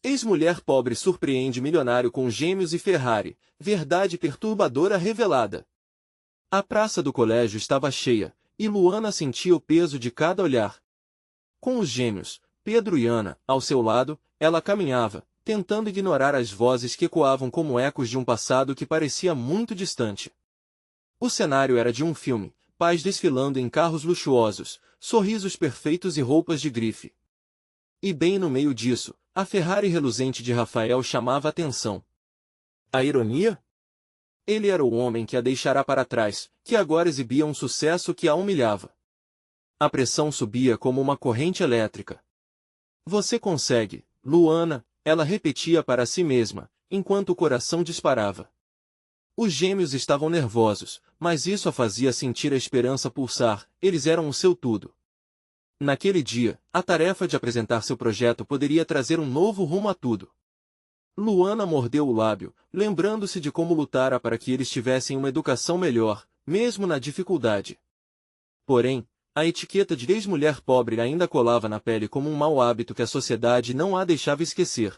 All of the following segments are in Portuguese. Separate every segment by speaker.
Speaker 1: Ex-mulher pobre surpreende milionário com gêmeos e Ferrari, verdade perturbadora revelada. A praça do colégio estava cheia, e Luana sentia o peso de cada olhar. Com os gêmeos, Pedro e Ana, ao seu lado, ela caminhava, tentando ignorar as vozes que ecoavam como ecos de um passado que parecia muito distante. O cenário era de um filme, pais desfilando em carros luxuosos, sorrisos perfeitos e roupas de grife. E bem no meio disso, a Ferrari reluzente de Rafael chamava a atenção. A ironia? Ele era o homem que a deixara para trás, que agora exibia um sucesso que a humilhava. A pressão subia como uma corrente elétrica. Você consegue, Luana, ela repetia para si mesma, enquanto o coração disparava. Os gêmeos estavam nervosos, mas isso a fazia sentir a esperança pulsar, eles eram o seu tudo. Naquele dia, a tarefa de apresentar seu projeto poderia trazer um novo rumo a tudo. Luana mordeu o lábio, lembrando-se de como lutara para que eles tivessem uma educação melhor, mesmo na dificuldade. Porém, a etiqueta de ex-mulher pobre ainda colava na pele como um mau hábito que a sociedade não a deixava esquecer.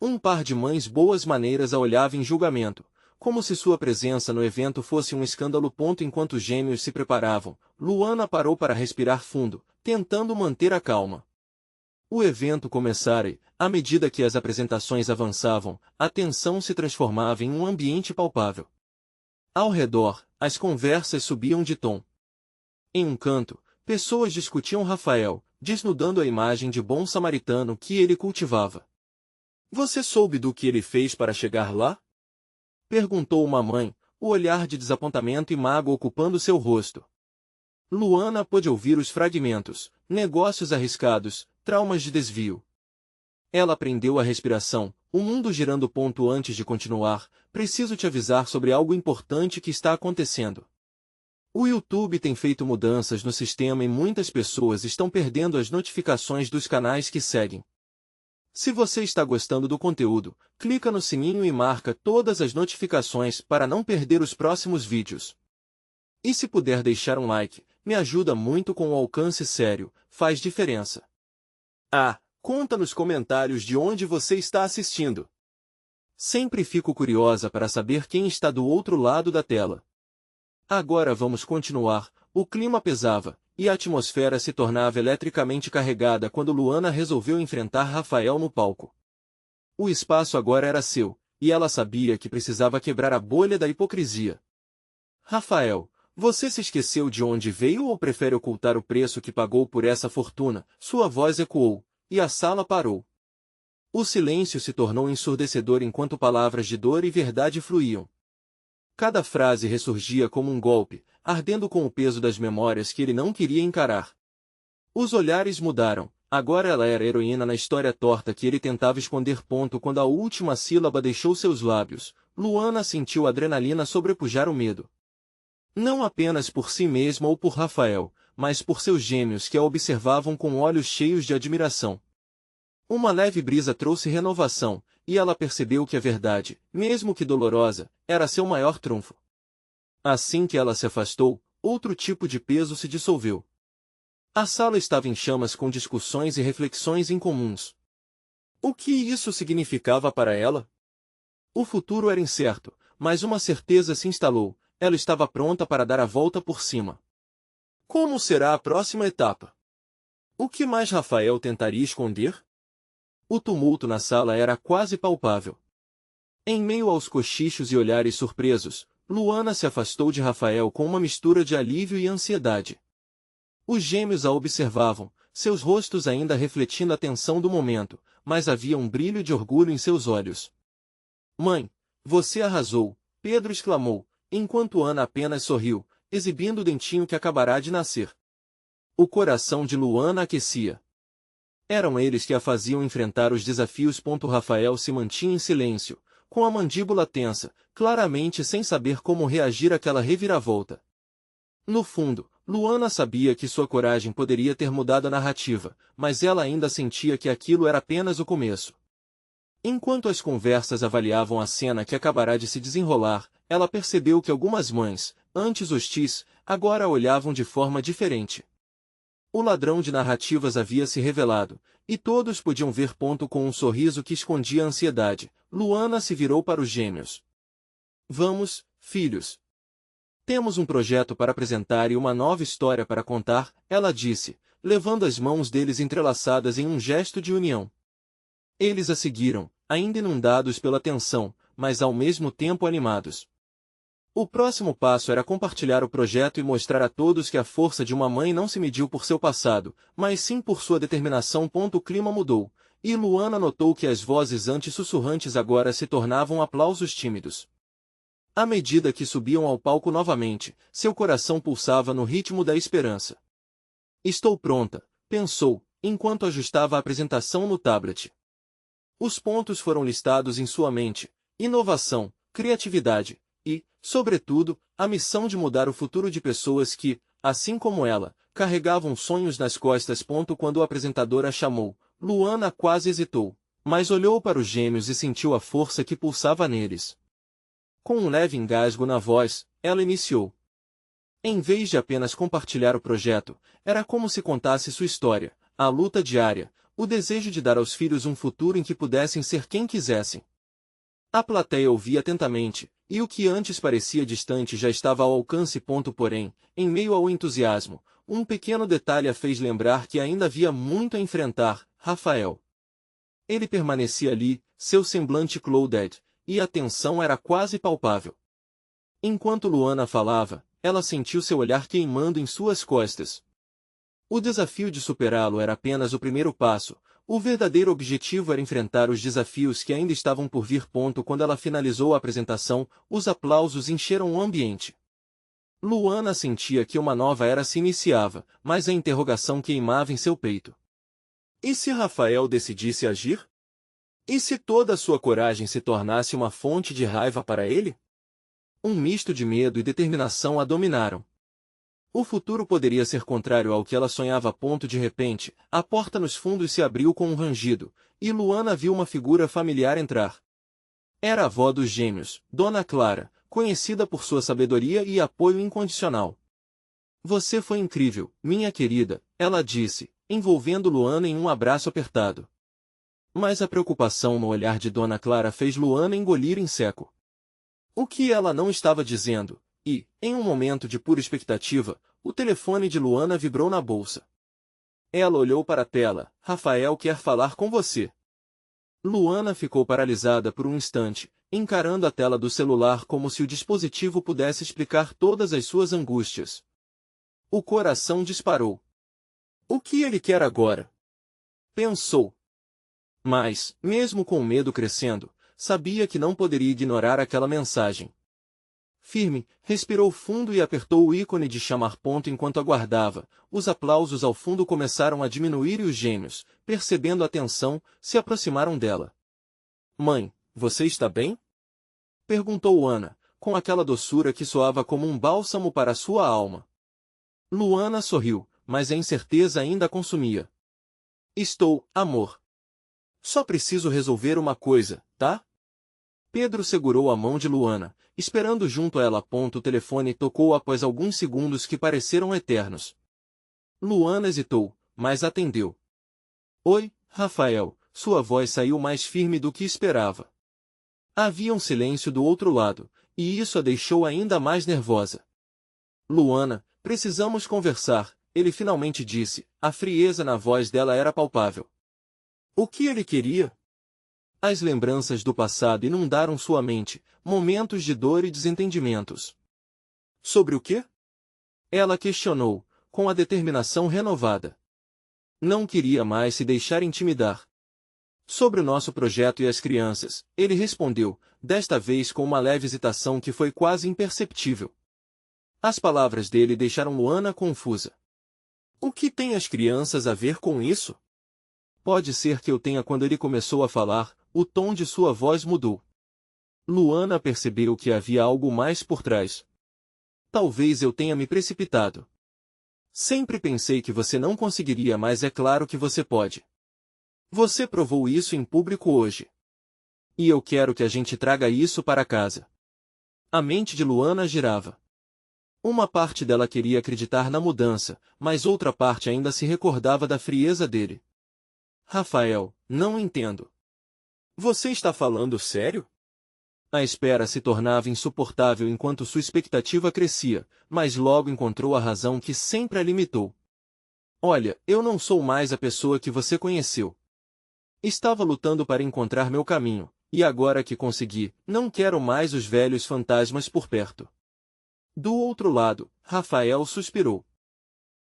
Speaker 1: Um par de mães boas maneiras a olhava em julgamento, como se sua presença no evento fosse um escândalo. Enquanto os gêmeos se preparavam, Luana parou para respirar fundo, tentando manter a calma. O evento começara e, à medida que as apresentações avançavam, a tensão se transformava em um ambiente palpável. Ao redor, as conversas subiam de tom. Em um canto, pessoas discutiam Rafael, desnudando a imagem de bom samaritano que ele cultivava. Você soube do que ele fez para chegar lá? Perguntou uma mãe, o olhar de desapontamento e mágoa ocupando seu rosto. Luana pôde ouvir os fragmentos, negócios arriscados, traumas de desvio. Ela prendeu a respiração, o mundo girando. Antes de continuar, preciso te avisar sobre algo importante que está acontecendo. O YouTube tem feito mudanças no sistema e muitas pessoas estão perdendo as notificações dos canais que seguem. Se você está gostando do conteúdo, clica no sininho e marca todas as notificações para não perder os próximos vídeos. E se puder deixar um like, me ajuda muito com o alcance sério, faz diferença. Conta nos comentários de onde você está assistindo. Sempre fico curiosa para saber quem está do outro lado da tela. Agora vamos continuar. O clima pesava, e a atmosfera se tornava eletricamente carregada quando Luana resolveu enfrentar Rafael no palco. O espaço agora era seu, e ela sabia que precisava quebrar a bolha da hipocrisia. Rafael, você se esqueceu de onde veio ou prefere ocultar o preço que pagou por essa fortuna? Sua voz ecoou, e a sala parou. O silêncio se tornou ensurdecedor enquanto palavras de dor e verdade fluíam. Cada frase ressurgia como um golpe, ardendo com o peso das memórias que ele não queria encarar. Os olhares mudaram, agora ela era a heroína na história torta que ele tentava esconder. Quando a última sílaba deixou seus lábios, Luana sentiu a adrenalina sobrepujar o medo. Não apenas por si mesma ou por Rafael, mas por seus gêmeos que a observavam com olhos cheios de admiração. Uma leve brisa trouxe renovação, e ela percebeu que a verdade, mesmo que dolorosa, era seu maior trunfo. Assim que ela se afastou, outro tipo de peso se dissolveu. A sala estava em chamas com discussões e reflexões incomuns. O que isso significava para ela? O futuro era incerto, mas uma certeza se instalou, ela estava pronta para dar a volta por cima. Como será a próxima etapa? O que mais Rafael tentaria esconder? O tumulto na sala era quase palpável. Em meio aos cochichos e olhares surpresos, Luana se afastou de Rafael com uma mistura de alívio e ansiedade. Os gêmeos a observavam, seus rostos ainda refletindo a tensão do momento, mas havia um brilho de orgulho em seus olhos. Mãe, você arrasou, Pedro exclamou, enquanto Ana apenas sorriu, exibindo o dentinho que acabará de nascer. O coração de Luana aquecia. Eram eles que a faziam enfrentar os desafios. Rafael se mantinha em silêncio, com a mandíbula tensa, claramente sem saber como reagir àquela reviravolta. No fundo, Luana sabia que sua coragem poderia ter mudado a narrativa, mas ela ainda sentia que aquilo era apenas o começo. Enquanto as conversas avaliavam a cena que acabará de se desenrolar, ela percebeu que algumas mães, antes hostis, agora a olhavam de forma diferente. O ladrão de narrativas havia se revelado, e todos podiam ver com um sorriso que escondia a ansiedade. Luana se virou para os gêmeos. Vamos, filhos. Temos um projeto para apresentar e uma nova história para contar, ela disse, levando as mãos deles entrelaçadas em um gesto de união. Eles a seguiram, ainda inundados pela tensão, mas ao mesmo tempo animados. O próximo passo era compartilhar o projeto e mostrar a todos que a força de uma mãe não se mediu por seu passado, mas sim por sua determinação. O clima mudou, e Luana notou que as vozes antes sussurrantes agora se tornavam aplausos tímidos. À medida que subiam ao palco novamente, seu coração pulsava no ritmo da esperança. Estou pronta, pensou, enquanto ajustava a apresentação no tablet. Os pontos foram listados em sua mente: inovação, criatividade e, sobretudo, a missão de mudar o futuro de pessoas que, assim como ela, carregavam sonhos nas costas. Quando o apresentador a chamou, Luana quase hesitou, mas olhou para os gêmeos e sentiu a força que pulsava neles. Com um leve engasgo na voz, ela iniciou. Em vez de apenas compartilhar o projeto, era como se contasse sua história, a luta diária, o desejo de dar aos filhos um futuro em que pudessem ser quem quisessem. A plateia ouvia atentamente, e o que antes parecia distante já estava ao alcance. Porém, em meio ao entusiasmo, um pequeno detalhe a fez lembrar que ainda havia muito a enfrentar: Rafael. Ele permanecia ali, seu semblante clouded, e a tensão era quase palpável. Enquanto Luana falava, ela sentiu seu olhar queimando em suas costas. O desafio de superá-lo era apenas o primeiro passo. O verdadeiro objetivo era enfrentar os desafios que ainda estavam por vir. Quando ela finalizou a apresentação, os aplausos encheram o ambiente. Luana sentia que uma nova era se iniciava, mas a interrogação queimava em seu peito. E se Rafael decidisse agir? E se toda a sua coragem se tornasse uma fonte de raiva para ele? Um misto de medo e determinação a dominaram. O futuro poderia ser contrário ao que ela sonhava. De repente, a porta nos fundos se abriu com um rangido, e Luana viu uma figura familiar entrar. Era a avó dos gêmeos, Dona Clara, conhecida por sua sabedoria e apoio incondicional. Você foi incrível, minha querida, ela disse, envolvendo Luana em um abraço apertado. Mas a preocupação no olhar de Dona Clara fez Luana engolir em seco. O que ela não estava dizendo? E, em um momento de pura expectativa, o telefone de Luana vibrou na bolsa. Ela olhou para a tela. Rafael quer falar com você. Luana ficou paralisada por um instante, encarando a tela do celular como se o dispositivo pudesse explicar todas as suas angústias. O coração disparou. O que ele quer agora? Pensou. Mas, mesmo com o medo crescendo, sabia que não poderia ignorar aquela mensagem. Firme, respirou fundo e apertou o ícone de chamar. Enquanto aguardava, os aplausos ao fundo começaram a diminuir e os gêmeos, percebendo a tensão, se aproximaram dela. Mãe, você está bem? Perguntou Ana, com aquela doçura que soava como um bálsamo para sua alma. Luana sorriu, mas a incerteza ainda a consumia. Estou, amor. Só preciso resolver uma coisa, tá? Pedro segurou a mão de Luana, esperando junto a ela. O telefone tocou após alguns segundos que pareceram eternos. Luana hesitou, mas atendeu. Oi, Rafael, sua voz saiu mais firme do que esperava. Havia um silêncio do outro lado, e isso a deixou ainda mais nervosa. Luana, precisamos conversar, ele finalmente disse, a frieza na voz dela era palpável. O que ele queria? As lembranças do passado inundaram sua mente, momentos de dor e desentendimentos. Sobre o quê? Ela questionou, com a determinação renovada. Não queria mais se deixar intimidar. Sobre o nosso projeto e as crianças, ele respondeu, desta vez com uma leve hesitação que foi quase imperceptível. As palavras dele deixaram Luana confusa. O que tem as crianças a ver com isso? Pode ser que eu tenha. Quando ele começou a falar, o tom de sua voz mudou. Luana percebeu que havia algo mais por trás. Talvez eu tenha me precipitado. Sempre pensei que você não conseguiria, mas é claro que você pode. Você provou isso em público hoje. E eu quero que a gente traga isso para casa. A mente de Luana girava. Uma parte dela queria acreditar na mudança, mas outra parte ainda se recordava da frieza dele. Rafael, não entendo. Você está falando sério? A espera se tornava insuportável enquanto sua expectativa crescia, mas logo encontrou a razão que sempre a limitou. Olha, eu não sou mais a pessoa que você conheceu. Estava lutando para encontrar meu caminho, e agora que consegui, não quero mais os velhos fantasmas por perto. Do outro lado, Rafael suspirou.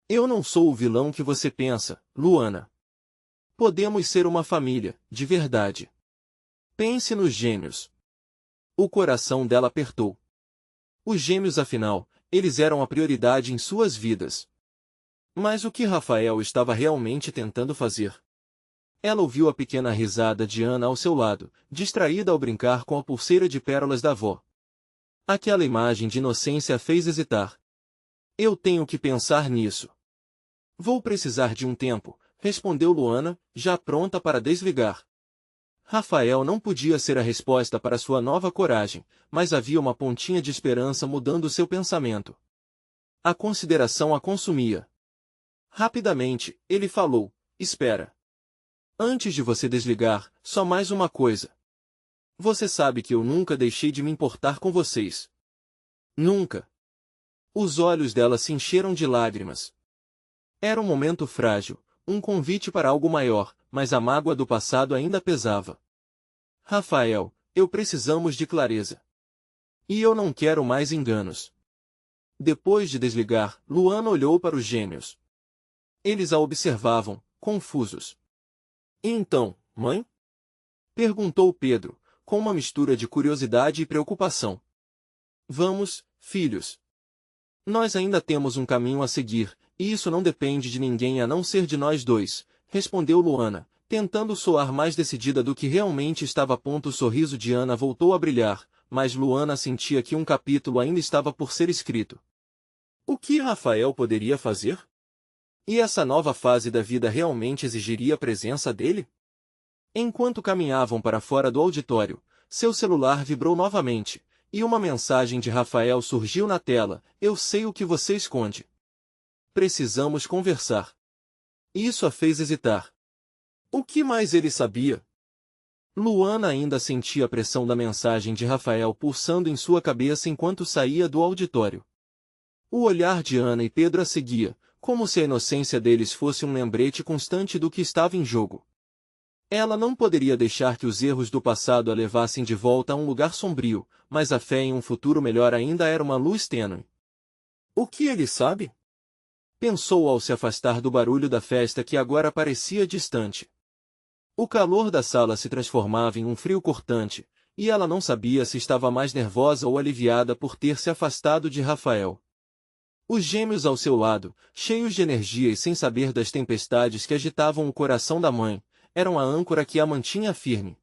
Speaker 1: Eu não sou o vilão que você pensa, Luana. Podemos ser uma família, de verdade. Pense nos gêmeos. O coração dela apertou. Os gêmeos, afinal, eles eram a prioridade em suas vidas. Mas o que Rafael estava realmente tentando fazer? Ela ouviu a pequena risada de Ana ao seu lado, distraída ao brincar com a pulseira de pérolas da avó. Aquela imagem de inocência a fez hesitar. Eu tenho que pensar nisso. Vou precisar de um tempo, respondeu Luana, já pronta para desligar. Rafael não podia ser a resposta para sua nova coragem, mas havia uma pontinha de esperança mudando seu pensamento. A consideração a consumia. Rapidamente, ele falou, espera. Antes de você desligar, só mais uma coisa. Você sabe que eu nunca deixei de me importar com vocês. Nunca. Os olhos dela se encheram de lágrimas. Era um momento frágil, um convite para algo maior, mas a mágoa do passado ainda pesava. Rafael, eu precisamos de clareza. E eu não quero mais enganos. Depois de desligar, Luana olhou para os gêmeos. Eles a observavam, confusos. E então, mãe? Perguntou Pedro, com uma mistura de curiosidade e preocupação. Vamos, filhos. Nós ainda temos um caminho a seguir, e isso não depende de ninguém a não ser de nós dois, respondeu Luana, tentando soar mais decidida do que realmente estava a ponto. O sorriso de Ana voltou a brilhar, mas Luana sentia que um capítulo ainda estava por ser escrito. O que Rafael poderia fazer? E essa nova fase da vida realmente exigiria a presença dele? Enquanto caminhavam para fora do auditório, seu celular vibrou novamente, e uma mensagem de Rafael surgiu na tela: eu sei o que você esconde. Precisamos conversar. Isso a fez hesitar. O que mais ele sabia? Luana ainda sentia a pressão da mensagem de Rafael pulsando em sua cabeça enquanto saía do auditório. O olhar de Ana e Pedro a seguia, como se a inocência deles fosse um lembrete constante do que estava em jogo. Ela não poderia deixar que os erros do passado a levassem de volta a um lugar sombrio, mas a fé em um futuro melhor ainda era uma luz tênue. O que ele sabe? Pensou ao se afastar do barulho da festa que agora parecia distante. O calor da sala se transformava em um frio cortante, e ela não sabia se estava mais nervosa ou aliviada por ter se afastado de Rafael. Os gêmeos ao seu lado, cheios de energia e sem saber das tempestades que agitavam o coração da mãe, eram a âncora que a mantinha firme.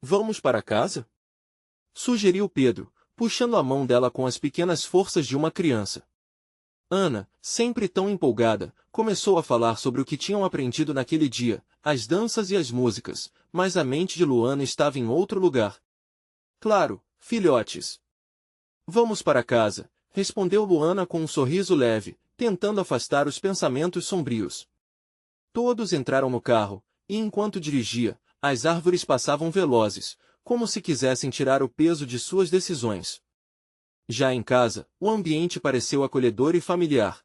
Speaker 1: Vamos para casa? Sugeriu Pedro, puxando a mão dela com as pequenas forças de uma criança. Ana, sempre tão empolgada, começou a falar sobre o que tinham aprendido naquele dia, as danças e as músicas, mas a mente de Luana estava em outro lugar. Claro, filhotes. Vamos para casa, respondeu Luana com um sorriso leve, tentando afastar os pensamentos sombrios. Todos entraram no carro, e enquanto dirigia, as árvores passavam velozes, como se quisessem tirar o peso de suas decisões. Já em casa, o ambiente pareceu acolhedor e familiar.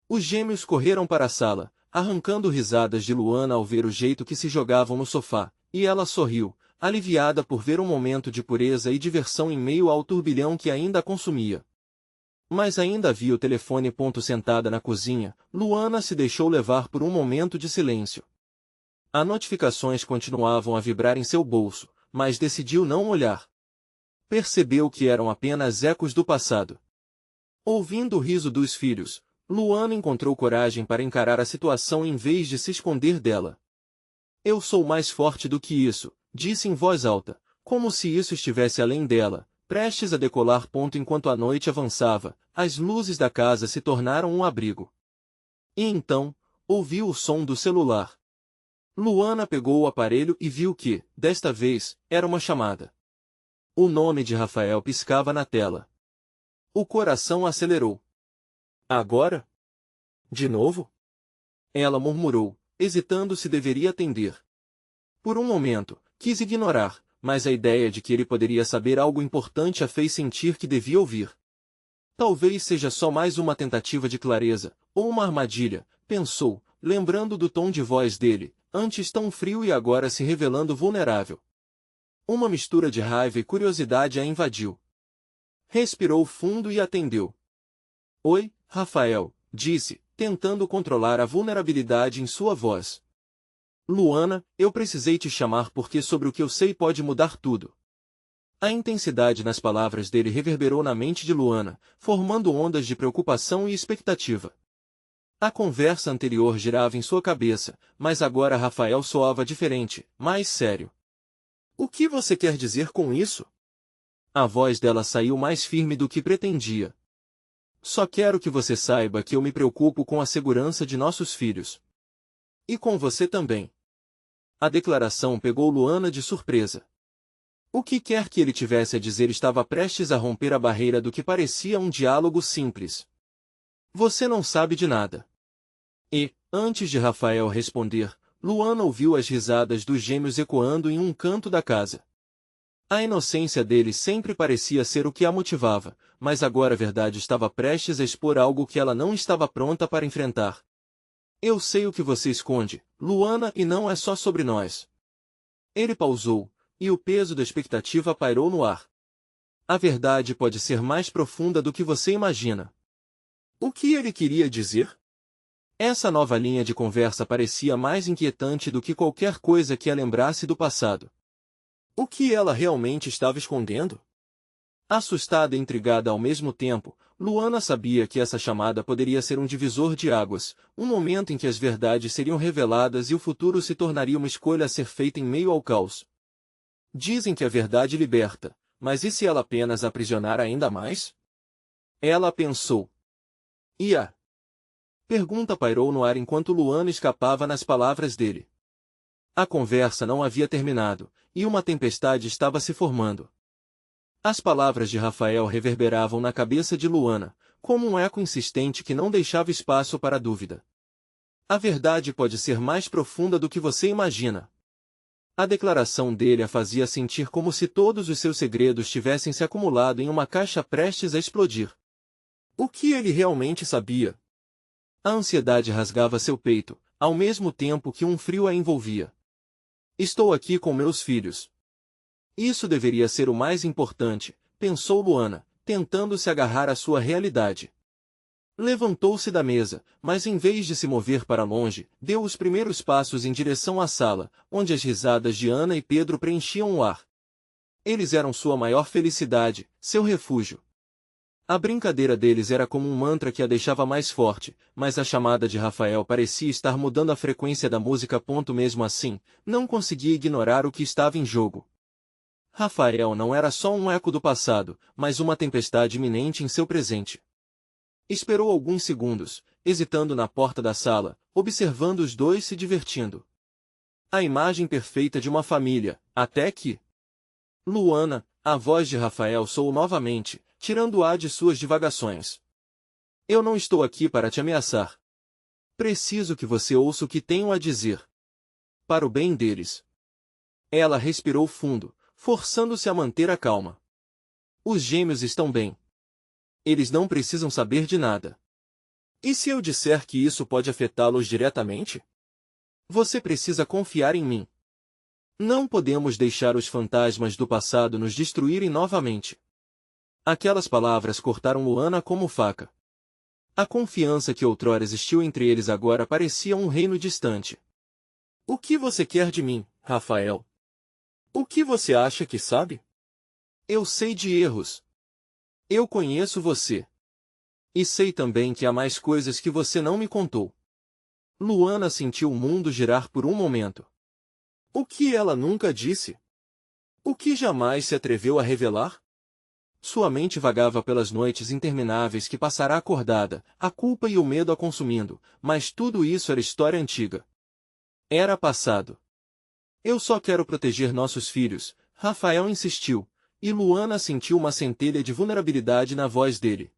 Speaker 1: Os gêmeos correram para a sala, arrancando risadas de Luana ao ver o jeito que se jogavam no sofá, e ela sorriu, aliviada por ver um momento de pureza e diversão em meio ao turbilhão que ainda a consumia. Mas ainda havia o telefone. Sentada na cozinha, Luana se deixou levar por um momento de silêncio. As notificações continuavam a vibrar em seu bolso, mas decidiu não olhar. Percebeu que eram apenas ecos do passado. Ouvindo o riso dos filhos, Luana encontrou coragem para encarar a situação em vez de se esconder dela. Eu sou mais forte do que isso, disse em voz alta, como se isso estivesse além dela, prestes a decolar. Enquanto a noite avançava, as luzes da casa se tornaram um abrigo. E então, ouviu o som do celular. Luana pegou o aparelho e viu que, desta vez, era uma chamada. O nome de Rafael piscava na tela. O coração acelerou. Agora? De novo? Ela murmurou, hesitando se deveria atender. Por um momento, quis ignorar, mas a ideia de que ele poderia saber algo importante a fez sentir que devia ouvir. Talvez seja só mais uma tentativa de clareza, ou uma armadilha, pensou, lembrando do tom de voz dele, antes tão frio e agora se revelando vulnerável. Uma mistura de raiva e curiosidade a invadiu. Respirou fundo e atendeu. Oi, Rafael, disse, tentando controlar a vulnerabilidade em sua voz. Luana, eu precisei te chamar porque sobre o que eu sei pode mudar tudo. A intensidade nas palavras dele reverberou na mente de Luana, formando ondas de preocupação e expectativa. A conversa anterior girava em sua cabeça, mas agora Rafael soava diferente, mais sério. O que você quer dizer com isso? A voz dela saiu mais firme do que pretendia. Só quero que você saiba que eu me preocupo com a segurança de nossos filhos. E com você também. A declaração pegou Luana de surpresa. O que quer que ele tivesse a dizer estava prestes a romper a barreira do que parecia um diálogo simples. Você não sabe de nada. E, antes de Rafael responder, Luana ouviu as risadas dos gêmeos ecoando em um canto da casa. A inocência deles sempre parecia ser o que a motivava, mas agora a verdade estava prestes a expor algo que ela não estava pronta para enfrentar. Eu sei o que você esconde, Luana, e não é só sobre nós. Ele pausou, e o peso da expectativa pairou no ar. A verdade pode ser mais profunda do que você imagina. O que ele queria dizer? Essa nova linha de conversa parecia mais inquietante do que qualquer coisa que a lembrasse do passado. O que ela realmente estava escondendo? Assustada e intrigada ao mesmo tempo, Luana sabia que essa chamada poderia ser um divisor de águas, um momento em que as verdades seriam reveladas e o futuro se tornaria uma escolha a ser feita em meio ao caos. Dizem que a verdade liberta, mas e se ela apenas aprisionar ainda mais? Ela pensou. E a pergunta pairou no ar enquanto Luana escapava nas palavras dele. A conversa não havia terminado, e uma tempestade estava se formando. As palavras de Rafael reverberavam na cabeça de Luana, como um eco insistente que não deixava espaço para dúvida. A verdade pode ser mais profunda do que você imagina. A declaração dele a fazia sentir como se todos os seus segredos tivessem se acumulado em uma caixa prestes a explodir. O que ele realmente sabia? A ansiedade rasgava seu peito, ao mesmo tempo que um frio a envolvia. Estou aqui com meus filhos. Isso deveria ser o mais importante, pensou Luana, tentando se agarrar à sua realidade. Levantou-se da mesa, mas em vez de se mover para longe, deu os primeiros passos em direção à sala, onde as risadas de Ana e Pedro preenchiam o ar. Eles eram sua maior felicidade, seu refúgio. A brincadeira deles era como um mantra que a deixava mais forte, mas a chamada de Rafael parecia estar mudando a frequência da música. Mesmo assim, não conseguia ignorar o que estava em jogo. Rafael não era só um eco do passado, mas uma tempestade iminente em seu presente. Esperou alguns segundos, hesitando na porta da sala, observando os dois se divertindo. A imagem perfeita de uma família, até que... Luana, a voz de Rafael soou novamente, tirando-a de suas divagações. Eu não estou aqui para te ameaçar. Preciso que você ouça o que tenho a dizer. Para o bem deles. Ela respirou fundo, forçando-se a manter a calma. Os gêmeos estão bem. Eles não precisam saber de nada. E se eu disser que isso pode afetá-los diretamente? Você precisa confiar em mim. Não podemos deixar os fantasmas do passado nos destruírem novamente. Aquelas palavras cortaram Luana como faca. A confiança que outrora existiu entre eles agora parecia um reino distante. O que você quer de mim, Rafael? O que você acha que sabe? Eu sei de erros. Eu conheço você. E sei também que há mais coisas que você não me contou. Luana sentiu o mundo girar por um momento. O que ela nunca disse? O que jamais se atreveu a revelar? Sua mente vagava pelas noites intermináveis que passará acordada, a culpa e o medo a consumindo, mas tudo isso era história antiga. Era passado. Eu só quero proteger nossos filhos, Rafael insistiu, E Luana sentiu uma centelha de vulnerabilidade na voz dele.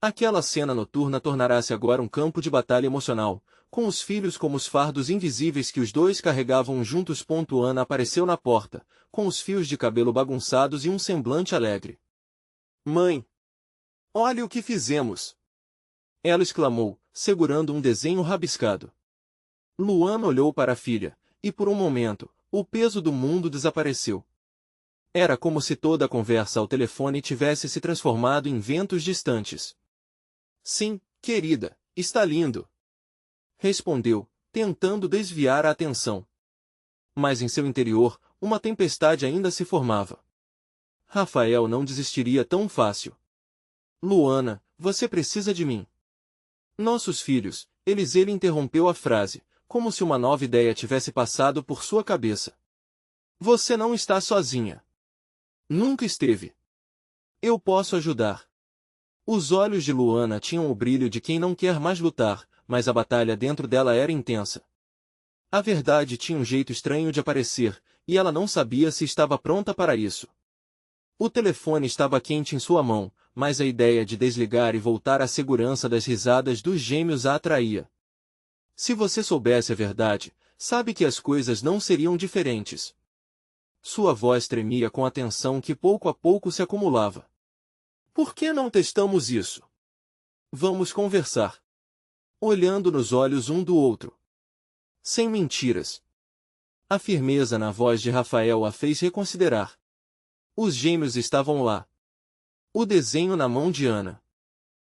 Speaker 1: Aquela cena noturna tornará-se agora um campo de batalha emocional, com os filhos como os fardos invisíveis que os dois carregavam juntos. Ana apareceu na porta, com os fios de cabelo bagunçados e um semblante alegre. Mãe! Olhe o que fizemos! Ela exclamou, segurando um desenho rabiscado. Luana olhou para a filha, e por um momento, o peso do mundo desapareceu. Era como se toda a conversa ao telefone tivesse se transformado em ventos distantes. Sim, querida, está lindo. Respondeu, tentando desviar a atenção. Mas em seu interior, uma tempestade ainda se formava. Rafael não desistiria tão fácil. Luana, você precisa de mim. Nossos filhos, ele interrompeu a frase, como se uma nova ideia tivesse passado por sua cabeça. Você não está sozinha. Nunca esteve. Eu posso ajudar. Os olhos de Luana tinham o brilho de quem não quer mais lutar, mas a batalha dentro dela era intensa. A verdade tinha um jeito estranho de aparecer, e ela não sabia se estava pronta para isso. O telefone estava quente em sua mão, mas a ideia de desligar e voltar à segurança das risadas dos gêmeos a atraía. Se você soubesse a verdade, sabe que as coisas não seriam diferentes. Sua voz tremia com a tensão que pouco a pouco se acumulava. Por que não testamos isso? Vamos conversar. Olhando nos olhos um do outro. Sem mentiras. A firmeza na voz de Rafael a fez reconsiderar. Os gêmeos estavam lá. O desenho na mão de Ana.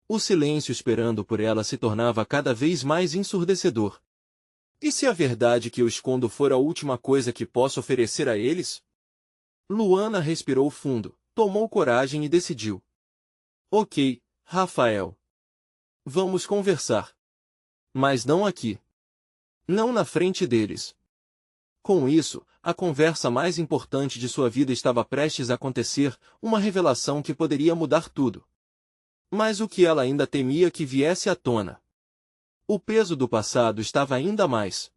Speaker 1: O silêncio esperando por ela se tornava cada vez mais ensurdecedor. E se a verdade que eu escondo for a última coisa que posso oferecer a eles? Luana respirou fundo, tomou coragem e decidiu. Ok, Rafael. Vamos conversar. Mas não aqui. Não na frente deles. Com isso, a conversa mais importante de sua vida estava prestes a acontecer, uma revelação que poderia mudar tudo. Mas o que ela ainda temia que viesse à tona. O peso do passado estava ainda mais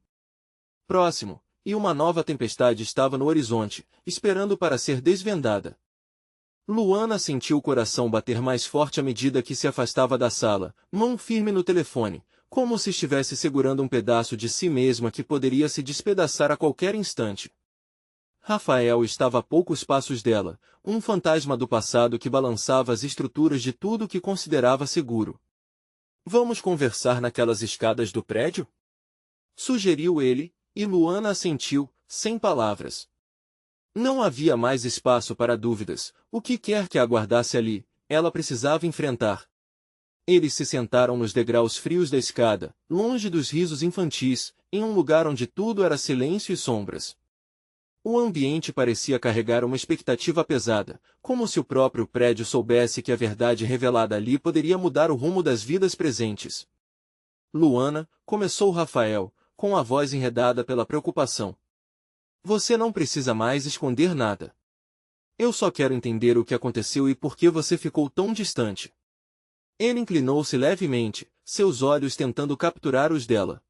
Speaker 1: próximo, e uma nova tempestade estava no horizonte, esperando para ser desvendada. Luana sentiu o coração bater mais forte à medida que se afastava da sala, mão firme no telefone, como se estivesse segurando um pedaço de si mesma que poderia se despedaçar a qualquer instante. Rafael estava a poucos passos dela, um fantasma do passado que balançava as estruturas de tudo que considerava seguro. Vamos conversar naquelas escadas do prédio? Sugeriu ele, e Luana assentiu, sem palavras. Não havia mais espaço para dúvidas, o que quer que a aguardasse ali, ela precisava enfrentar. Eles se sentaram nos degraus frios da escada, longe dos risos infantis, em um lugar onde tudo era silêncio e sombras. O ambiente parecia carregar uma expectativa pesada, como se o próprio prédio soubesse que a verdade revelada ali poderia mudar o rumo das vidas presentes. Luana, começou Rafael, com a voz enredada pela preocupação. Você não precisa mais esconder nada. Eu só quero entender o que aconteceu e por que você ficou tão distante. Ele inclinou-se levemente, seus olhos tentando capturar os dela.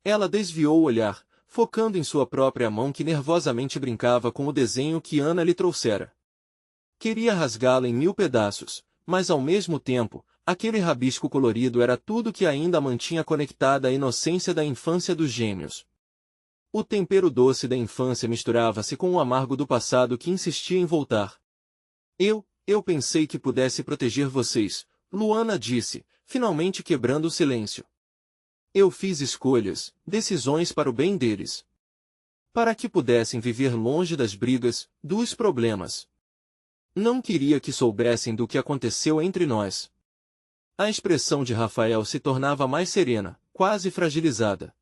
Speaker 1: Ela desviou o olhar, focando em sua própria mão que nervosamente brincava com o desenho que Ana lhe trouxera. Queria rasgá-la em 1000 pedaços, mas ao mesmo tempo, aquele rabisco colorido era tudo que ainda a mantinha conectada à inocência da infância dos gêmeos. O tempero doce da infância misturava-se com o amargo do passado que insistia em voltar. Eu pensei que pudesse proteger vocês, Luana disse, finalmente quebrando o silêncio. Eu fiz escolhas, decisões para o bem deles. Para que pudessem viver longe das brigas, dos problemas. Não queria que soubessem do que aconteceu entre nós. A expressão de Rafael se tornava mais serena, quase fragilizada.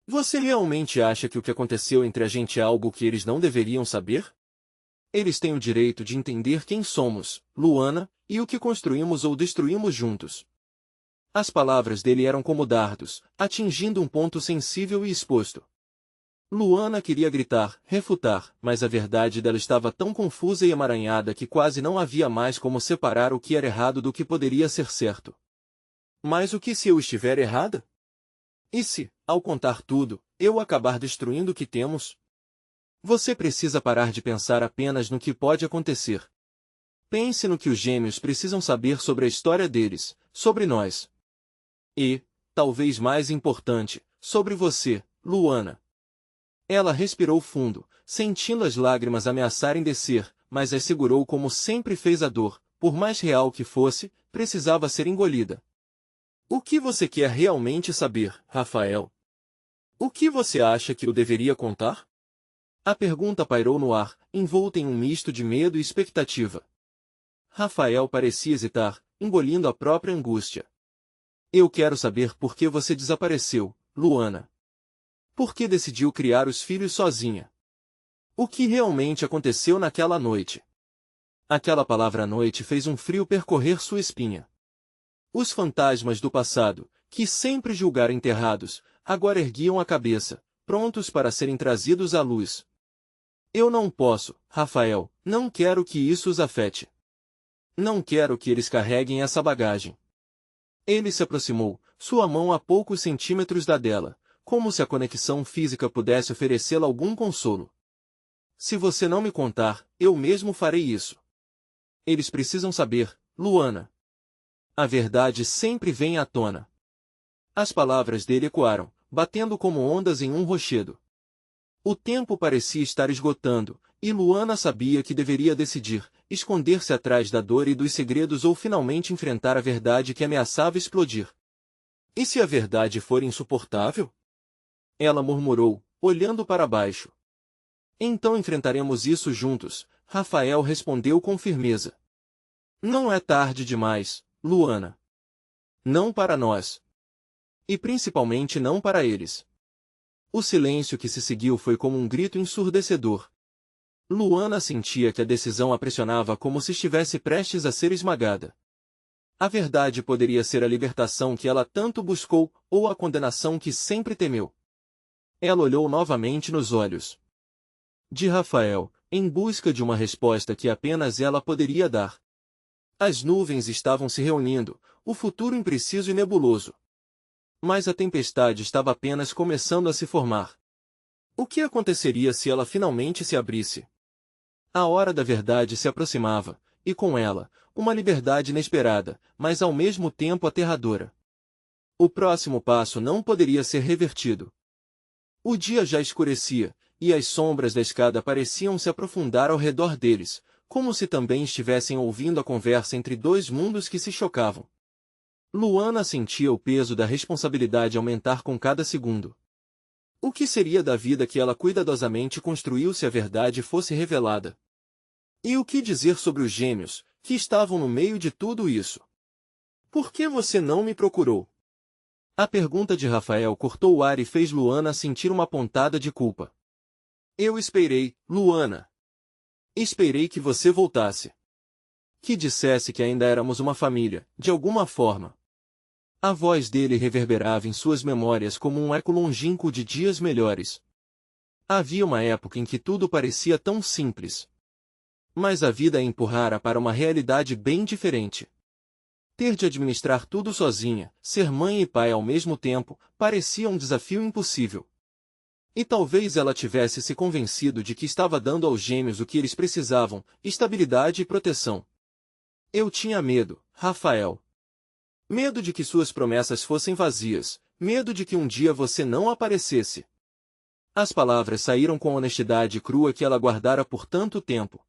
Speaker 1: Você realmente acha que o que aconteceu entre a gente é algo que eles não deveriam saber? Eles têm o direito de entender quem somos, Luana, e o que construímos ou destruímos juntos. As palavras dele eram como dardos, atingindo um ponto sensível e exposto. Luana queria gritar, refutar, mas a verdade dela estava tão confusa e emaranhada que quase não havia mais como separar o que era errado do que poderia ser certo. Mas o que se eu estiver errada? E se, ao contar tudo, eu acabar destruindo o que temos? Você precisa parar de pensar apenas no que pode acontecer. Pense no que os gêmeos precisam saber sobre a história deles, sobre nós. E, talvez mais importante, sobre você, Luana. Ela respirou fundo, sentindo as lágrimas ameaçarem descer, mas as segurou como sempre fez. A dor, por mais real que fosse, precisava ser engolida. O que você quer realmente saber, Rafael? O que você acha que eu deveria contar? A pergunta pairou no ar, envolta em um misto de medo e expectativa. Rafael parecia hesitar, engolindo a própria angústia. Eu quero saber por que você desapareceu, Luana. Por que decidiu criar os filhos sozinha? O que realmente aconteceu naquela noite? Aquela palavra noite fez um frio percorrer sua espinha. Os fantasmas do passado, que sempre julgara enterrados, agora erguiam a cabeça, prontos para serem trazidos à luz. Eu não posso, Rafael, não quero que isso os afete. Não quero que eles carreguem essa bagagem. Ele se aproximou, sua mão a poucos centímetros da dela, como se a conexão física pudesse oferecê-la algum consolo. Se você não me contar, eu mesmo farei isso. Eles precisam saber, Luana. A verdade sempre vem à tona. As palavras dele ecoaram, batendo como ondas em um rochedo. O tempo parecia estar esgotando, e Luana sabia que deveria decidir, esconder-se atrás da dor e dos segredos ou finalmente enfrentar a verdade que ameaçava explodir. E se a verdade for insuportável? Ela murmurou, olhando para baixo. Então enfrentaremos isso juntos, Rafael respondeu com firmeza. Não é tarde demais, Luana. Não para nós. E principalmente não para eles. O silêncio que se seguiu foi como um grito ensurdecedor. Luana sentia que a decisão a pressionava como se estivesse prestes a ser esmagada. A verdade poderia ser a libertação que ela tanto buscou, ou a condenação que sempre temeu. Ela olhou novamente nos olhos de Rafael, em busca de uma resposta que apenas ela poderia dar. As nuvens estavam se reunindo, o futuro impreciso e nebuloso. Mas a tempestade estava apenas começando a se formar. O que aconteceria se ela finalmente se abrisse? A hora da verdade se aproximava, e com ela, uma liberdade inesperada, mas ao mesmo tempo aterradora. O próximo passo não poderia ser revertido. O dia já escurecia, e as sombras da escada pareciam se aprofundar ao redor deles, como se também estivessem ouvindo a conversa entre dois mundos que se chocavam. Luana sentia o peso da responsabilidade aumentar com cada segundo. O que seria da vida que ela cuidadosamente construiu se a verdade fosse revelada? E o que dizer sobre os gêmeos, que estavam no meio de tudo isso? Por que você não me procurou? A pergunta de Rafael cortou o ar e fez Luana sentir uma pontada de culpa. Eu esperei, Luana. Esperei que você voltasse. Que dissesse que ainda éramos uma família, de alguma forma. A voz dele reverberava em suas memórias como um eco longínquo de dias melhores. Havia uma época em que tudo parecia tão simples. Mas a vida a empurrara para uma realidade bem diferente. Ter de administrar tudo sozinha, ser mãe e pai ao mesmo tempo, parecia um desafio impossível. E talvez ela tivesse se convencido de que estava dando aos gêmeos o que eles precisavam, estabilidade e proteção. Eu tinha medo, Rafael. Medo de que suas promessas fossem vazias, medo de que um dia você não aparecesse. As palavras saíram com a honestidade crua que ela guardara por tanto tempo.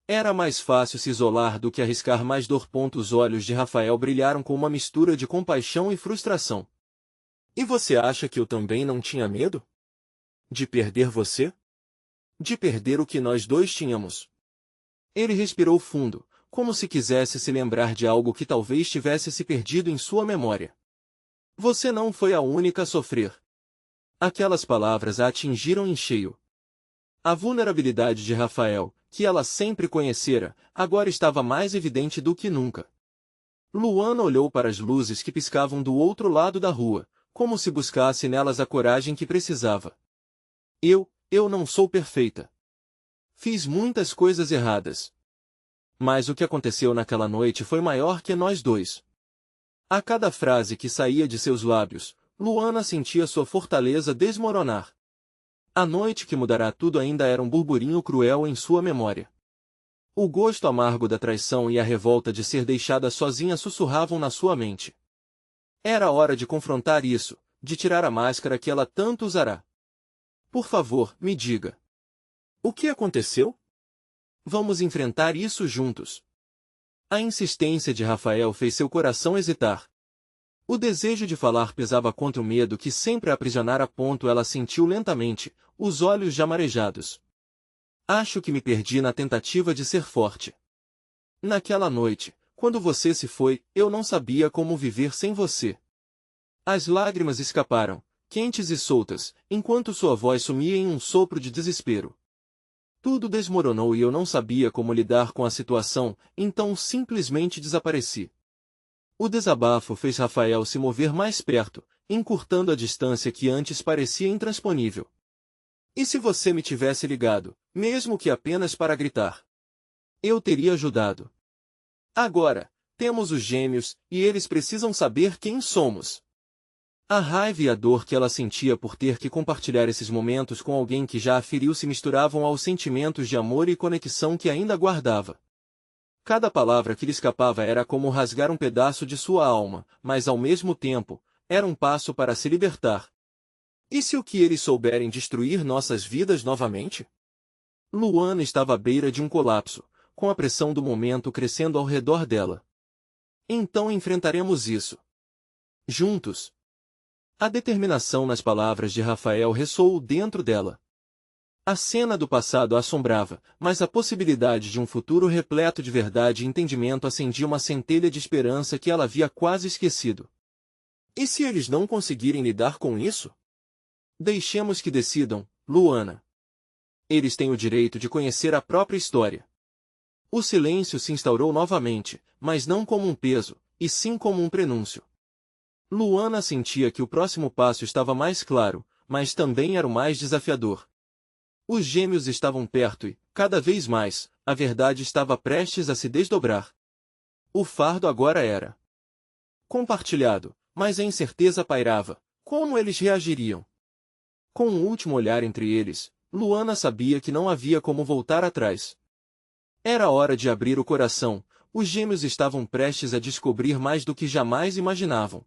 Speaker 1: Era mais fácil se isolar do que arriscar mais dor. Os olhos de Rafael brilharam com uma mistura de compaixão e frustração. E você acha que eu também não tinha medo? De perder você? De perder o que nós dois tínhamos. Ele respirou fundo, como se quisesse se lembrar de algo que talvez tivesse se perdido em sua memória. Você não foi a única a sofrer. Aquelas palavras a atingiram em cheio. A vulnerabilidade de Rafael, que ela sempre conhecera, agora estava mais evidente do que nunca. Luana olhou para as luzes que piscavam do outro lado da rua, como se buscasse nelas a coragem que precisava. Eu não sou perfeita. Fiz muitas coisas erradas. Mas o que aconteceu naquela noite foi maior que nós dois. A cada frase que saía de seus lábios, Luana sentia sua fortaleza desmoronar. A noite que mudará tudo ainda era um burburinho cruel em sua memória. O gosto amargo da traição e a revolta de ser deixada sozinha sussurravam na sua mente. Era hora de confrontar isso, de tirar a máscara que ela tanto usará. Por favor, me diga. O que aconteceu? Vamos enfrentar isso juntos. A insistência de Rafael fez seu coração hesitar. O desejo de falar pesava contra o medo que sempre a aprisionara. Ela sentiu lentamente, os olhos já marejados. Acho que me perdi na tentativa de ser forte. Naquela noite, quando você se foi, eu não sabia como viver sem você. As lágrimas escaparam, quentes e soltas, enquanto sua voz sumia em um sopro de desespero. Tudo desmoronou e eu não sabia como lidar com a situação, então simplesmente desapareci. O desabafo fez Rafael se mover mais perto, encurtando a distância que antes parecia intransponível. E se você me tivesse ligado, mesmo que apenas para gritar? Eu teria ajudado. Agora, temos os gêmeos, e eles precisam saber quem somos. A raiva e a dor que ela sentia por ter que compartilhar esses momentos com alguém que já a feriu se misturavam aos sentimentos de amor e conexão que ainda guardava. Cada palavra que lhe escapava era como rasgar um pedaço de sua alma, mas ao mesmo tempo, era um passo para se libertar. E se o que eles souberem destruir nossas vidas novamente? Luana estava à beira de um colapso, com a pressão do momento crescendo ao redor dela. Então enfrentaremos isso. Juntos. A determinação nas palavras de Rafael ressoou dentro dela. A cena do passado a assombrava, mas a possibilidade de um futuro repleto de verdade e entendimento acendia uma centelha de esperança que ela havia quase esquecido. E se eles não conseguirem lidar com isso? Deixemos que decidam, Luana. Eles têm o direito de conhecer a própria história. O silêncio se instaurou novamente, mas não como um peso, e sim como um prenúncio. Luana sentia que o próximo passo estava mais claro, mas também era o mais desafiador. Os gêmeos estavam perto e, cada vez mais, a verdade estava prestes a se desdobrar. O fardo agora era compartilhado, mas a incerteza pairava. Como eles reagiriam? Com um último olhar entre eles, Luana sabia que não havia como voltar atrás. Era hora de abrir o coração. Os gêmeos estavam prestes a descobrir mais do que jamais imaginavam.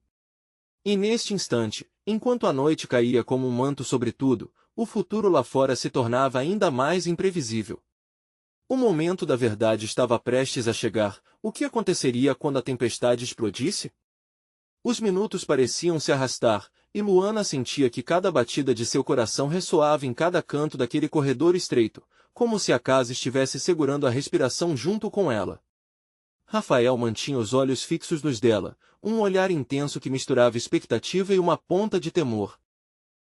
Speaker 1: E neste instante, enquanto a noite caía como um manto sobre tudo, o futuro lá fora se tornava ainda mais imprevisível. O momento da verdade estava prestes a chegar. O que aconteceria quando a tempestade explodisse? Os minutos pareciam se arrastar, e Luana sentia que cada batida de seu coração ressoava em cada canto daquele corredor estreito, como se a casa estivesse segurando a respiração junto com ela. Rafael mantinha os olhos fixos nos dela, um olhar intenso que misturava expectativa e uma ponta de temor.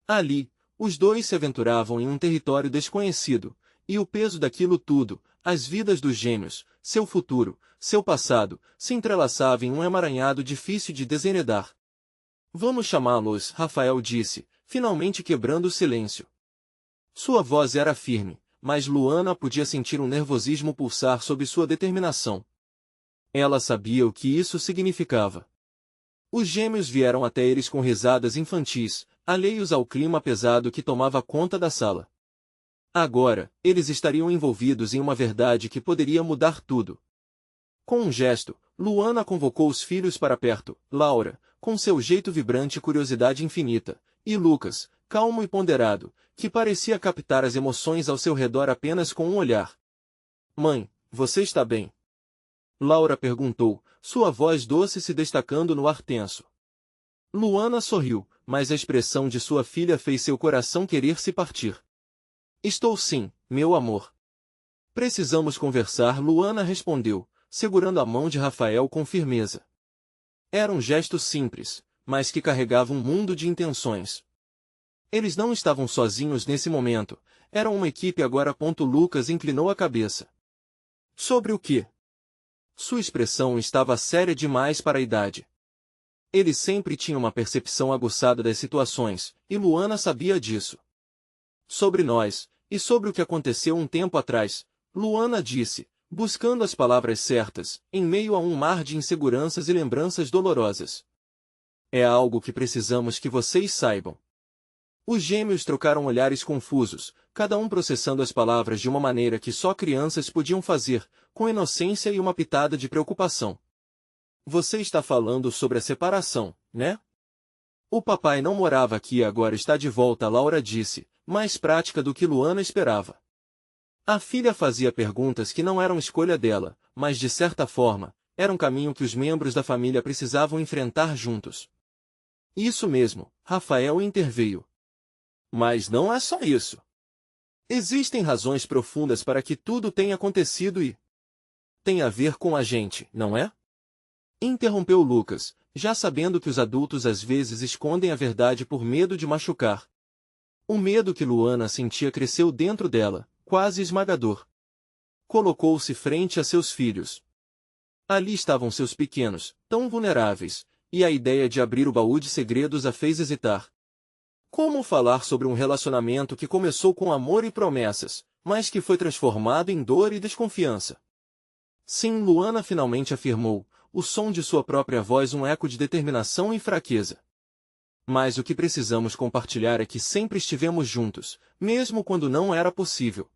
Speaker 1: Ali, os dois se aventuravam em um território desconhecido, e o peso daquilo tudo, as vidas dos gêmeos, seu futuro, seu passado, se entrelaçava em um emaranhado difícil de desenredar. Vamos chamá-los, Rafael disse, finalmente quebrando o silêncio. Sua voz era firme, mas Luana podia sentir um nervosismo pulsar sob sua determinação. Ela sabia o que isso significava. Os gêmeos vieram até eles com risadas infantis, alheios ao clima pesado que tomava conta da sala. Agora, eles estariam envolvidos em uma verdade que poderia mudar tudo. Com um gesto, Luana convocou os filhos para perto, Laura, com seu jeito vibrante e curiosidade infinita, e Lucas, calmo e ponderado, que parecia captar as emoções ao seu redor apenas com um olhar. Mãe, você está bem? Laura perguntou, sua voz doce se destacando no ar tenso. Luana sorriu, mas a expressão de sua filha fez seu coração querer se partir. Estou sim, meu amor. Precisamos conversar, Luana respondeu, segurando a mão de Rafael com firmeza. Era um gesto simples, mas que carregava um mundo de intenções. Eles não estavam sozinhos nesse momento, eram uma equipe agora. Lucas inclinou a cabeça. Sobre o quê? Sua expressão estava séria demais para a idade. Ele sempre tinha uma percepção aguçada das situações, e Luana sabia disso. Sobre nós, e sobre o que aconteceu um tempo atrás, Luana disse, buscando as palavras certas, em meio a um mar de inseguranças e lembranças dolorosas. É algo que precisamos que vocês saibam. Os gêmeos trocaram olhares confusos, cada um processando as palavras de uma maneira que só crianças podiam fazer, com inocência e uma pitada de preocupação. Você está falando sobre a separação, né? O papai não morava aqui e agora está de volta, Laura disse, mais prática do que Luana esperava. A filha fazia perguntas que não eram escolha dela, mas de certa forma, era um caminho que os membros da família precisavam enfrentar juntos. Isso mesmo, Rafael interveio. Mas não é só isso. Existem razões profundas para que tudo tenha acontecido e... tem a ver com a gente, não é? Interrompeu Lucas, já sabendo que os adultos às vezes escondem a verdade por medo de machucar. O medo que Luana sentia cresceu dentro dela, quase esmagador. Colocou-se frente a seus filhos. Ali estavam seus pequenos, tão vulneráveis, e a ideia de abrir o baú de segredos a fez hesitar. Como falar sobre um relacionamento que começou com amor e promessas, mas que foi transformado em dor e desconfiança? Sim, Luana finalmente afirmou, o som de sua própria voz um eco de determinação e fraqueza. Mas o que precisamos compartilhar é que sempre estivemos juntos, mesmo quando não era possível.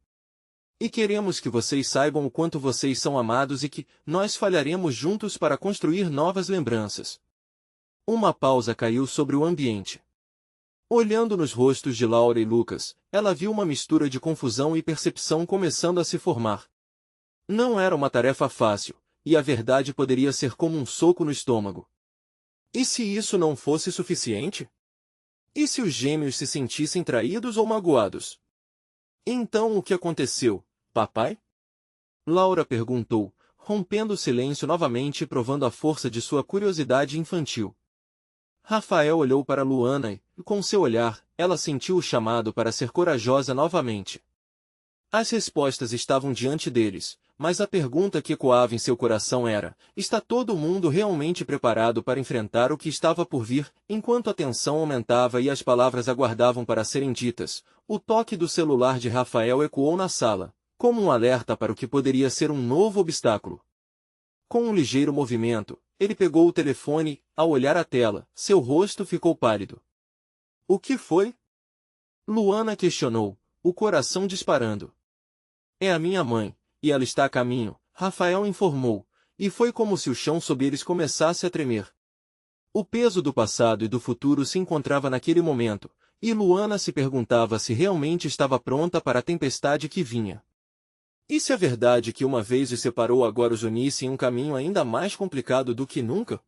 Speaker 1: E queremos que vocês saibam o quanto vocês são amados e que nós falharemos juntos para construir novas lembranças. Uma pausa caiu sobre o ambiente. Olhando nos rostos de Laura e Lucas, ela viu uma mistura de confusão e percepção começando a se formar. Não era uma tarefa fácil, e a verdade poderia ser como um soco no estômago. E se isso não fosse suficiente? E se os gêmeos se sentissem traídos ou magoados? Então o que aconteceu, papai? Laura perguntou, rompendo o silêncio novamente e provando a força de sua curiosidade infantil. Rafael olhou para Luana e, com seu olhar, ela sentiu o chamado para ser corajosa novamente. As respostas estavam diante deles, mas a pergunta que ecoava em seu coração era, está todo mundo realmente preparado para enfrentar o que estava por vir? Enquanto a tensão aumentava e as palavras aguardavam para serem ditas, o toque do celular de Rafael ecoou na sala, como um alerta para o que poderia ser um novo obstáculo. Com um ligeiro movimento, ele pegou o telefone e, ao olhar a tela, seu rosto ficou pálido. O que foi? Luana questionou, o coração disparando. É a minha mãe, e ela está a caminho, Rafael informou, e foi como se o chão sob eles começasse a tremer. O peso do passado e do futuro se encontrava naquele momento, e Luana se perguntava se realmente estava pronta para a tempestade que vinha. E se a verdade que uma vez os separou agora os unisse em um caminho ainda mais complicado do que nunca?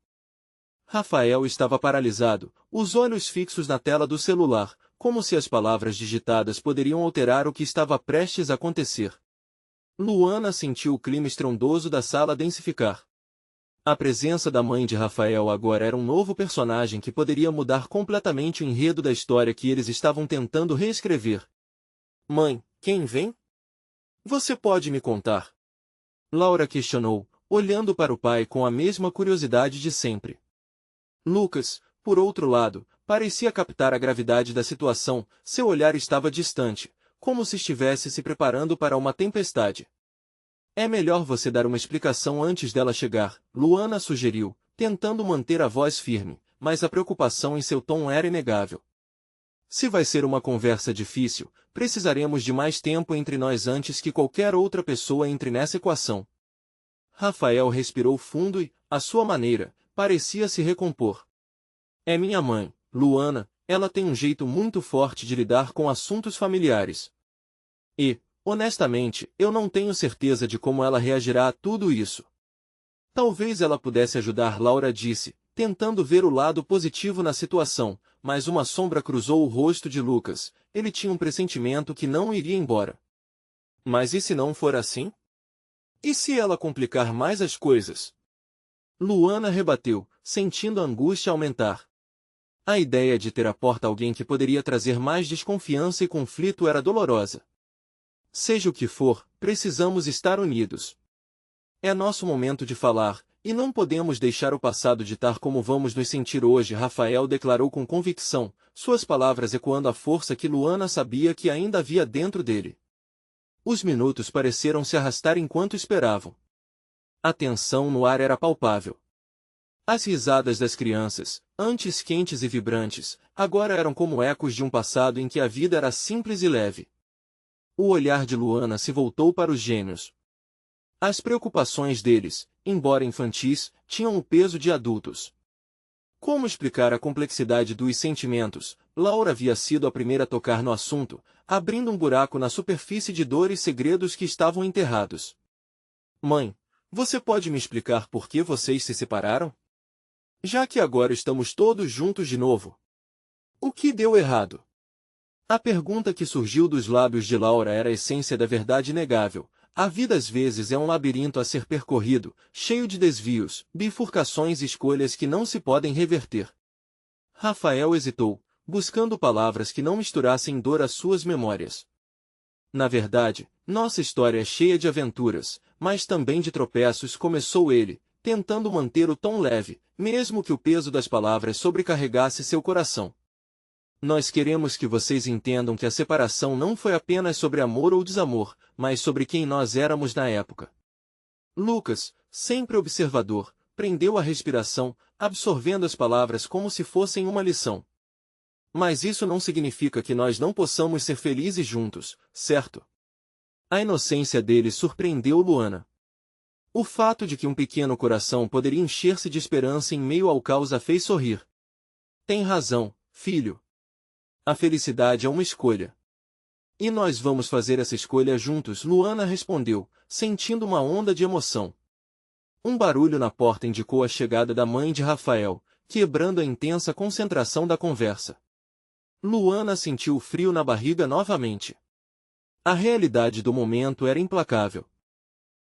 Speaker 1: Rafael estava paralisado, os olhos fixos na tela do celular, como se as palavras digitadas poderiam alterar o que estava prestes a acontecer. Luana sentiu o clima estrondoso da sala densificar. A presença da mãe de Rafael agora era um novo personagem que poderia mudar completamente o enredo da história que eles estavam tentando reescrever. Mãe, quem vem? Você pode me contar? Laura questionou, olhando para o pai com a mesma curiosidade de sempre. Lucas, por outro lado, parecia captar a gravidade da situação, seu olhar estava distante, como se estivesse se preparando para uma tempestade. É melhor você dar uma explicação antes dela chegar, Luana sugeriu, tentando manter a voz firme, mas a preocupação em seu tom era inegável. Se vai ser uma conversa difícil, precisaremos de mais tempo entre nós antes que qualquer outra pessoa entre nessa equação. Rafael respirou fundo e, à sua maneira, parecia se recompor. É minha mãe, Luana, ela tem um jeito muito forte de lidar com assuntos familiares. E, honestamente, eu não tenho certeza de como ela reagirá a tudo isso. Talvez ela pudesse ajudar, Laura disse, tentando ver o lado positivo na situação, mas uma sombra cruzou o rosto de Lucas, ele tinha um pressentimento que não iria embora. Mas e se não for assim? E se ela complicar mais as coisas? Luana rebateu, sentindo a angústia aumentar. A ideia de ter à porta alguém que poderia trazer mais desconfiança e conflito era dolorosa. Seja o que for, precisamos estar unidos. É nosso momento de falar, e não podemos deixar o passado ditar como vamos nos sentir hoje, Rafael declarou com convicção, suas palavras ecoando a força que Luana sabia que ainda havia dentro dele. Os minutos pareceram se arrastar enquanto esperavam. A tensão no ar era palpável. As risadas das crianças, Antes quentes e vibrantes, agora eram como ecos de um passado em que a vida era simples e leve. O olhar de Luana se voltou para os gêmeos. As preocupações deles, embora infantis, tinham o peso de adultos. Como explicar a complexidade dos sentimentos? Laura havia sido a primeira a tocar no assunto, abrindo um buraco na superfície de dor e segredos que estavam enterrados. Mãe, você pode me explicar por que vocês se separaram? Já que agora estamos todos juntos de novo. O que deu errado? A pergunta que surgiu dos lábios de Laura era a essência da verdade inegável. A vida às vezes é um labirinto a ser percorrido, cheio de desvios, bifurcações e escolhas que não se podem reverter. Rafael hesitou, buscando palavras que não misturassem dor às suas memórias. Na verdade, nossa história é cheia de aventuras, mas também de tropeços, começou ele, tentando manter o tom leve, mesmo que o peso das palavras sobrecarregasse seu coração. Nós queremos que vocês entendam que a separação não foi apenas sobre amor ou desamor, mas sobre quem nós éramos na época. Lucas, sempre observador, prendeu a respiração, absorvendo as palavras como se fossem uma lição. Mas isso não significa que nós não possamos ser felizes juntos, certo? A inocência dele surpreendeu Luana. O fato de que um pequeno coração poderia encher-se de esperança em meio ao caos a fez sorrir. Tem razão, filho. A felicidade é uma escolha. E nós vamos fazer essa escolha juntos, Luana respondeu, sentindo uma onda de emoção. Um barulho na porta indicou a chegada da mãe de Rafael, quebrando a intensa concentração da conversa. Luana sentiu frio na barriga novamente. A realidade do momento era implacável.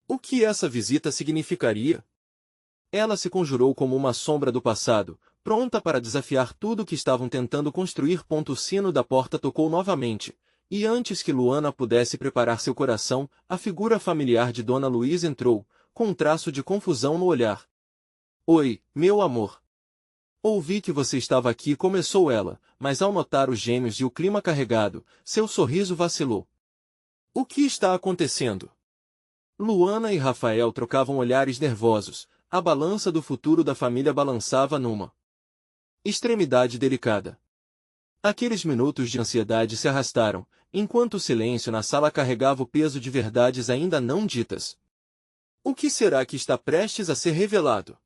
Speaker 1: O que essa visita significaria? Ela se conjurou como uma sombra do passado, pronta para desafiar tudo o que estavam tentando construir. O sino da porta tocou novamente, e antes que Luana pudesse preparar seu coração, a figura familiar de Dona Luísa entrou, com um traço de confusão no olhar. Oi, meu amor. Ouvi que você estava aqui, começou ela, mas ao notar os gêmeos e o clima carregado, seu sorriso vacilou. O que está acontecendo? Luana e Rafael trocavam olhares nervosos, a balança do futuro da família balançava numa extremidade delicada. Aqueles minutos de ansiedade se arrastaram, enquanto o silêncio na sala carregava o peso de verdades ainda não ditas. O que será que está prestes a ser revelado?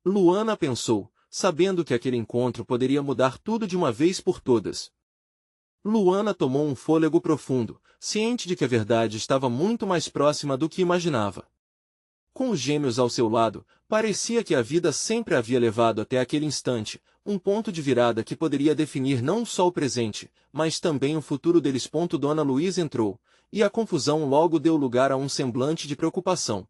Speaker 1: Luana pensou, sabendo que aquele encontro poderia mudar tudo de uma vez por todas. Luana tomou um fôlego profundo, ciente de que a verdade estava muito mais próxima do que imaginava. Com os gêmeos ao seu lado, parecia que a vida sempre havia levado até aquele instante, um ponto de virada que poderia definir não só o presente, mas também o futuro deles. Dona Luísa entrou, e a confusão logo deu lugar a um semblante de preocupação.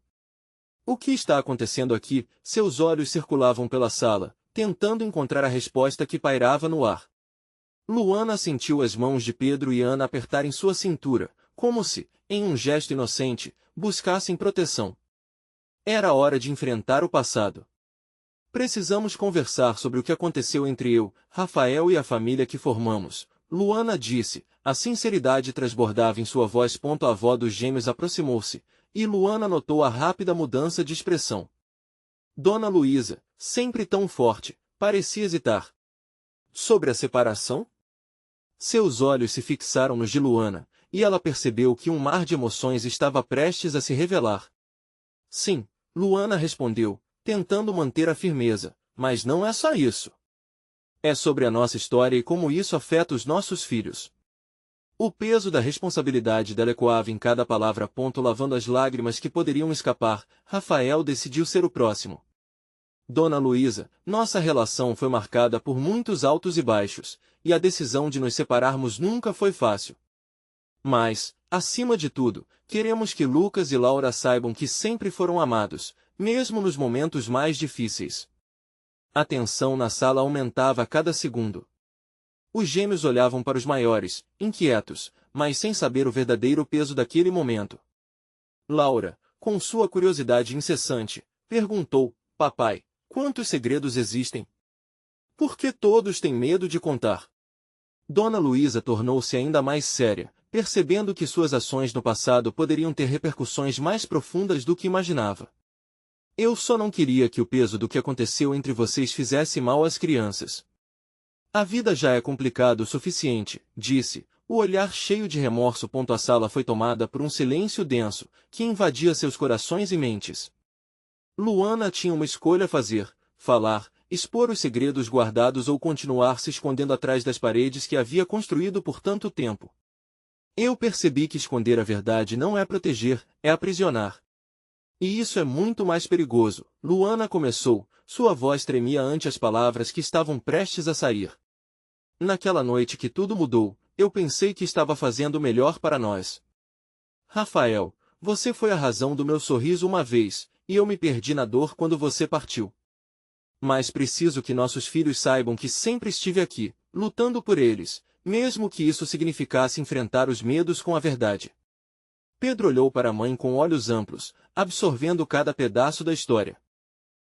Speaker 1: O que está acontecendo aqui? Seus olhos circulavam pela sala, tentando encontrar a resposta que pairava no ar. Luana sentiu as mãos de Pedro e Ana apertarem sua cintura, como se, em um gesto inocente, buscassem proteção. Era hora de enfrentar o passado. Precisamos conversar sobre o que aconteceu entre eu, Rafael e a família que formamos, Luana disse. A sinceridade transbordava em sua voz. A avó dos gêmeos aproximou-se, e Luana notou a rápida mudança de expressão. Dona Luísa, sempre tão forte, parecia hesitar. Sobre a separação? Seus olhos se fixaram nos de Luana, e ela percebeu que um mar de emoções estava prestes a se revelar. Sim, Luana respondeu, tentando manter a firmeza, mas não é só isso. É sobre a nossa história e como isso afeta os nossos filhos. O peso da responsabilidade dela ecoava em cada palavra. Lavando as lágrimas que poderiam escapar, Rafael decidiu ser o próximo. Dona Luísa, nossa relação foi marcada por muitos altos e baixos, e a decisão de nos separarmos nunca foi fácil. Mas, acima de tudo, queremos que Lucas e Laura saibam que sempre foram amados, mesmo nos momentos mais difíceis. A tensão na sala aumentava a cada segundo. Os gêmeos olhavam para os maiores, inquietos, mas sem saber o verdadeiro peso daquele momento. Laura, com sua curiosidade incessante, perguntou, papai, quantos segredos existem? Por que todos têm medo de contar? Dona Luísa tornou-se ainda mais séria, percebendo que suas ações no passado poderiam ter repercussões mais profundas do que imaginava. Eu só não queria que o peso do que aconteceu entre vocês fizesse mal às crianças. A vida já é complicada o suficiente, disse, o olhar cheio de remorso. A sala foi tomada por um silêncio denso, que invadia seus corações e mentes. Luana tinha uma escolha a fazer: falar, expor os segredos guardados ou continuar se escondendo atrás das paredes que havia construído por tanto tempo. Eu percebi que esconder a verdade não é proteger, é aprisionar. E isso é muito mais perigoso, Luana começou, sua voz tremia ante as palavras que estavam prestes a sair. Naquela noite que tudo mudou, eu pensei que estava fazendo o melhor para nós. Rafael, você foi a razão do meu sorriso uma vez, e eu me perdi na dor quando você partiu. Mas preciso que nossos filhos saibam que sempre estive aqui, lutando por eles, mesmo que isso significasse enfrentar os medos com a verdade. Pedro olhou para a mãe com olhos amplos, absorvendo cada pedaço da história.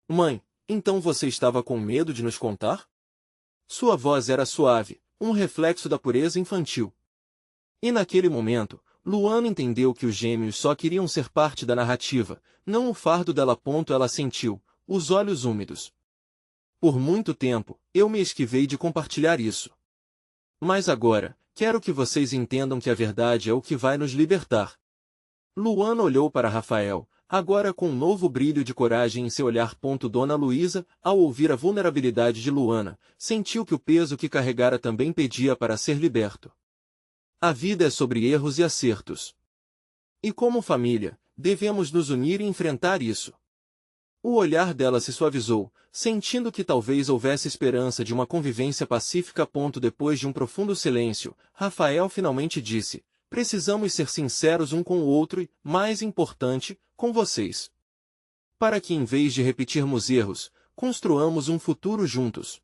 Speaker 1: Mãe, então você estava com medo de nos contar? Sua voz era suave, um reflexo da pureza infantil. E naquele momento, Luana entendeu que os gêmeos só queriam ser parte da narrativa, não o fardo dela. Ela sentiu, os olhos úmidos. Por muito tempo, eu me esquivei de compartilhar isso. Mas agora, quero que vocês entendam que a verdade é o que vai nos libertar. Luana olhou para Rafael, agora com um novo brilho de coragem em seu olhar. Dona Luísa, ao ouvir a vulnerabilidade de Luana, sentiu que o peso que carregara também pedia para ser liberto. A vida é sobre erros e acertos. E como família, devemos nos unir e enfrentar isso. O olhar dela se suavizou, sentindo que talvez houvesse esperança de uma convivência pacífica. Depois de um profundo silêncio, Rafael finalmente disse: precisamos ser sinceros um com o outro e, mais importante, com vocês. Para que em vez de repetirmos erros, construamos um futuro juntos.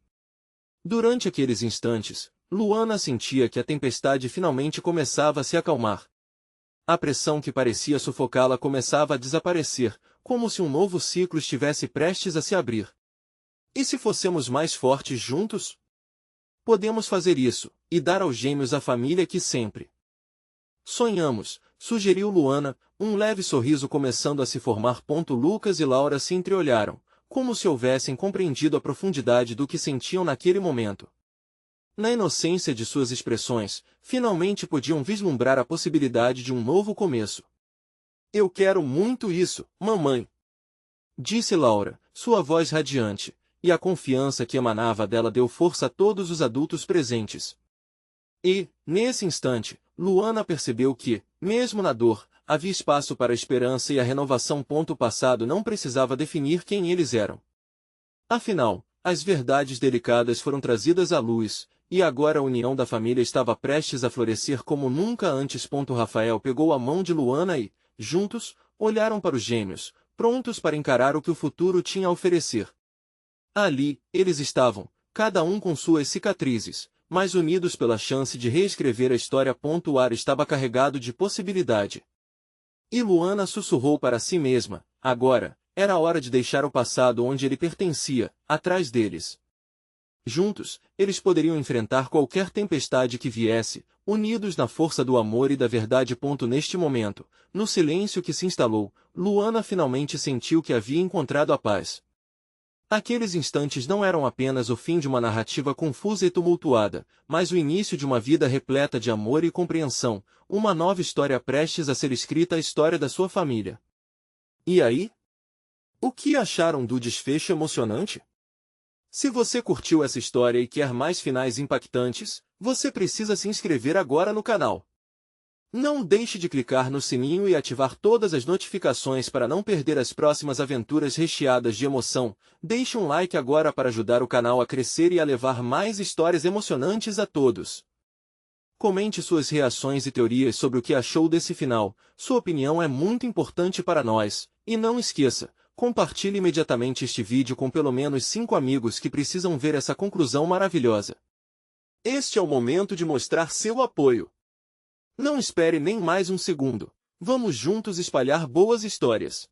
Speaker 1: Durante aqueles instantes, Luana sentia que a tempestade finalmente começava a se acalmar. A pressão que parecia sufocá-la começava a desaparecer, como se um novo ciclo estivesse prestes a se abrir. E se fossemos mais fortes juntos? Podemos fazer isso, e dar aos gêmeos a família que sempre sonhamos, sugeriu Luana, um leve sorriso começando a se formar. Lucas e Laura se entreolharam, como se houvessem compreendido a profundidade do que sentiam naquele momento. Na inocência de suas expressões, finalmente podiam vislumbrar a possibilidade de um novo começo. Eu quero muito isso, mamãe, disse Laura, sua voz radiante, e a confiança que emanava dela deu força a todos os adultos presentes. E, nesse instante, Luana percebeu que, mesmo na dor, havia espaço para a esperança e a renovação. O passado não precisava definir quem eles eram. Afinal, as verdades delicadas foram trazidas à luz, e agora a união da família estava prestes a florescer como nunca antes. Rafael pegou a mão de Luana e, juntos, olharam para os gêmeos, prontos para encarar o que o futuro tinha a oferecer. Ali, eles estavam, cada um com suas cicatrizes, mas unidos pela chance de reescrever a história. O ar estava carregado de possibilidade. E Luana sussurrou para si mesma: agora, era a hora de deixar o passado onde ele pertencia, atrás deles. Juntos, eles poderiam enfrentar qualquer tempestade que viesse, unidos na força do amor e da verdade. Neste momento, no silêncio que se instalou, Luana finalmente sentiu que havia encontrado a paz. Aqueles instantes não eram apenas o fim de uma narrativa confusa e tumultuada, mas o início de uma vida repleta de amor e compreensão, uma nova história prestes a ser escrita, a história da sua família. E aí? O que acharam do desfecho emocionante? Se você curtiu essa história e quer mais finais impactantes, você precisa se inscrever agora no canal. Não deixe de clicar no sininho e ativar todas as notificações para não perder as próximas aventuras recheadas de emoção. Deixe um like agora para ajudar o canal a crescer e a levar mais histórias emocionantes a todos. Comente suas reações e teorias sobre o que achou desse final, sua opinião é muito importante para nós. E não esqueça, compartilhe imediatamente este vídeo com pelo menos 5 amigos que precisam ver essa conclusão maravilhosa. Este é o momento de mostrar seu apoio. Não espere nem mais um segundo. Vamos juntos espalhar boas histórias.